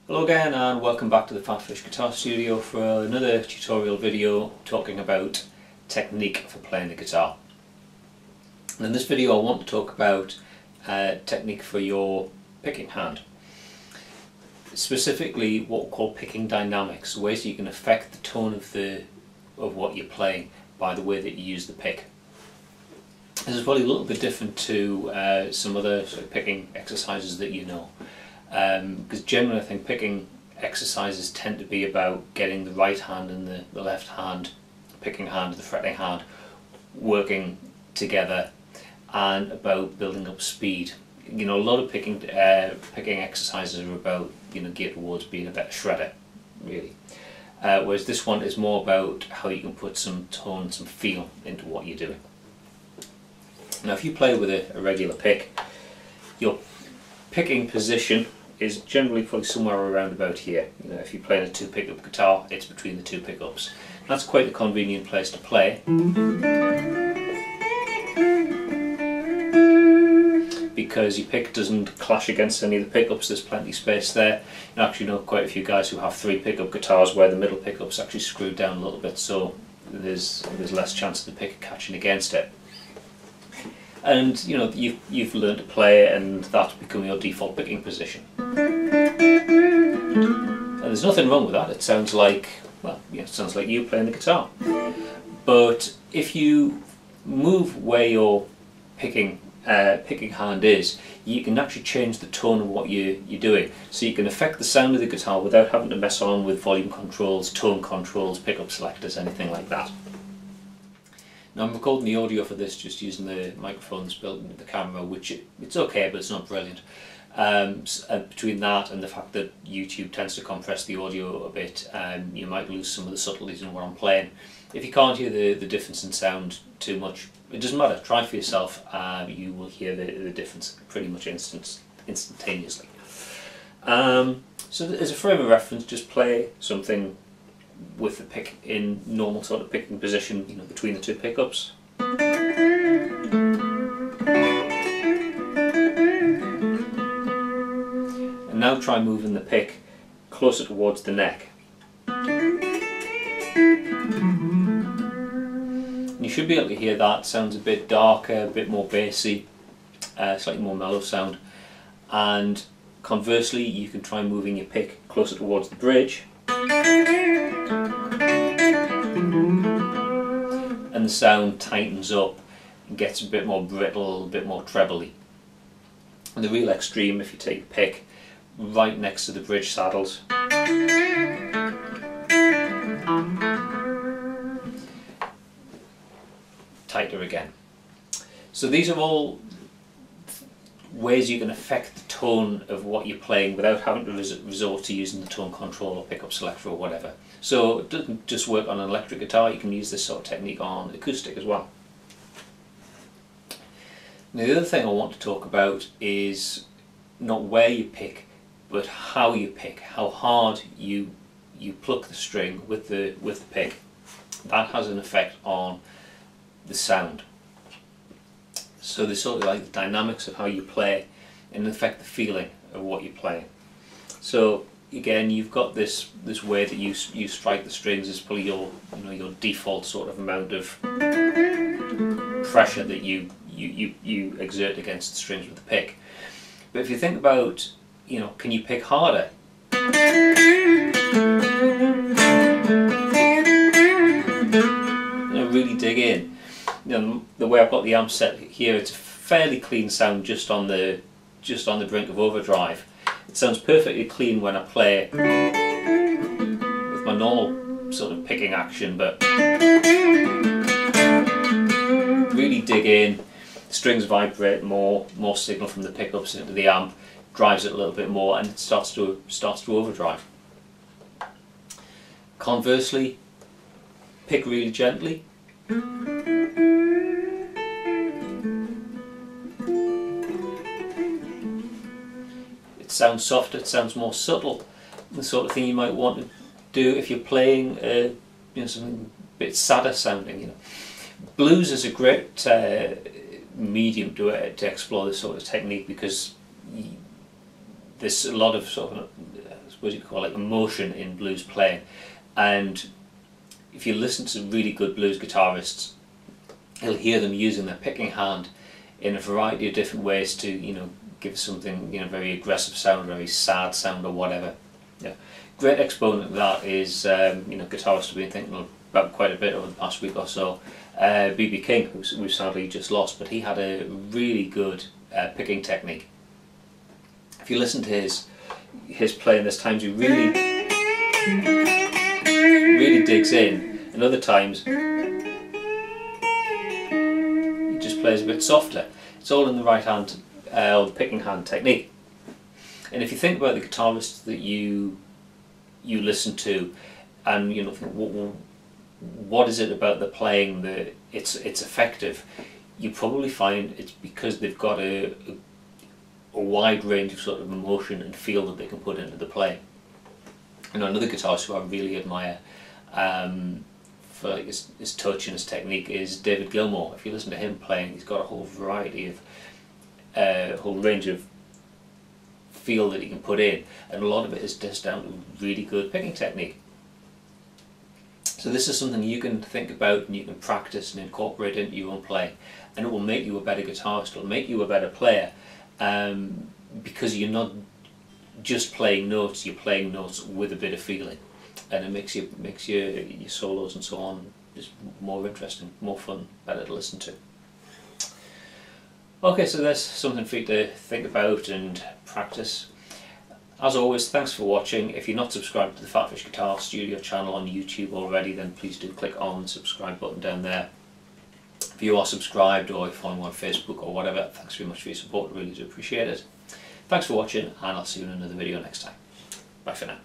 Hello again and welcome back to the PhatPhish Guitar Studio for another tutorial video talking about technique for playing the guitar. And in this video I want to talk about technique for your picking hand. Specifically what we call picking dynamics, ways you can affect the tone of what you're playing by the way that you use the pick. This is probably a little bit different to some other sort of picking exercises that you know. Because generally I think picking exercises tend to be about getting the right hand and the left hand, the picking hand, the fretting hand working together, and about building up speed. You know, a lot of picking exercises are about, you know, geared towards being a better shredder, really. Whereas this one is more about how you can put some tone, some feel into what you're doing. Now if you play with a regular pick, your picking position is generally probably somewhere around about here. You know, if you're playing a two pickup guitar, it's between the two pickups. That's quite a convenient place to play, because your pick doesn't clash against any of the pickups. There's plenty of space there. You actually know quite a few guys who have three pickup guitars where the middle pickup's actually screwed down a little bit, so there's less chance of the pick catching against it. And you know, you've learned to play it, and that's become your default picking position. And there's nothing wrong with that. It sounds like, well, yeah, it sounds like you playing the guitar. But if you move where your picking hand is, you can actually change the tone of what you're doing. So you can affect the sound of the guitar without having to mess on with volume controls, tone controls, pickup selectors, anything like that. Now I'm recording the audio for this just using the microphones built into the camera, which it's okay, but it's not brilliant. Between that and the fact that YouTube tends to compress the audio a bit, you might lose some of the subtleties in what I'm playing. If you can't hear the difference in sound too much, it doesn't matter, try for yourself, you will hear the difference pretty much instantaneously. So as a frame of reference, just play something with the pick in normal sort of picking position, you know, between the two pickups. And now try moving the pick closer towards the neck. And you should be able to hear that. Sounds a bit darker, a bit more bassy, slightly more mellow sound. And conversely, you can try moving your pick closer towards the bridge, and the sound tightens up and gets a bit more brittle, a bit more trebly. And the real extreme, if you take a pick right next to the bridge saddles, tighter again. So these are all ways you can affect the tone of what you're playing without having to resort to using the tone control or pickup selector or whatever. So it doesn't just work on an electric guitar, you can use this sort of technique on acoustic as well. Now the other thing I want to talk about is not where you pick, but how you pick, how hard you pluck the string with the pick. That has an effect on the sound. So there's sort of like the dynamics of how you play and affect the feeling of what you're playing. So again, you've got this way that you strike the strings is probably your default sort of amount of pressure that you exert against the strings with the pick. But if you think about, you know, can you pick harder? You know, really dig in. You know, the way I've got the amp set here, it's a fairly clean sound just on the brink of overdrive. It sounds perfectly clean when I play with my normal sort of picking action, but really dig in, strings vibrate more signal from the pickups into the amp, drives it a little bit more, and it starts to overdrive. Conversely, pick really gently. It sounds softer, it sounds more subtle, the sort of thing you might want to do if you're playing you know, something a bit sadder sounding. You know, blues is a great medium to explore this sort of technique, because there's a lot of sort of, I suppose you could call it, emotion in blues playing, and if you listen to really good blues guitarists, you'll hear them using their picking hand in a variety of different ways to, you know, give something, you know, very aggressive sound, very sad sound, or whatever. Yeah, great exponent of that is, you know, guitarist I've been thinking about quite a bit over the past week or so, B.B. King, who we've sadly just lost, but he had a really good picking technique. If you listen to his playing, there's times he really digs in, and other times he just plays a bit softer. It's all in the right hand, or the picking hand technique. And if you think about the guitarists that you listen to, and you know, think, what is it about the playing that it's effective? You probably find it's because they've got a wide range of sort of emotion and feel that they can put into the play. And another guitarist who I really admire for like his touch and his technique is David Gilmour. If you listen to him playing, he's got a whole variety of, a whole range of feel that he can put in, and a lot of it is just down to really good picking technique. So this is something you can think about and you can practice and incorporate into your own play, and it will make you a better guitarist, it will make you a better player, because you're not just playing notes, you're playing notes with a bit of feeling, and it makes your solos and so on just more interesting, more fun, better to listen to. Okay, so there's something for you to think about and practice. As always, thanks for watching. If you're not subscribed to the PhatPhish Guitar Studio channel on YouTube already, then please do click on the subscribe button down there. If you are subscribed, or if you're following on Facebook or whatever, thanks very much for your support, I really do appreciate it. Thanks for watching, and I'll see you in another video next time. Bye for now.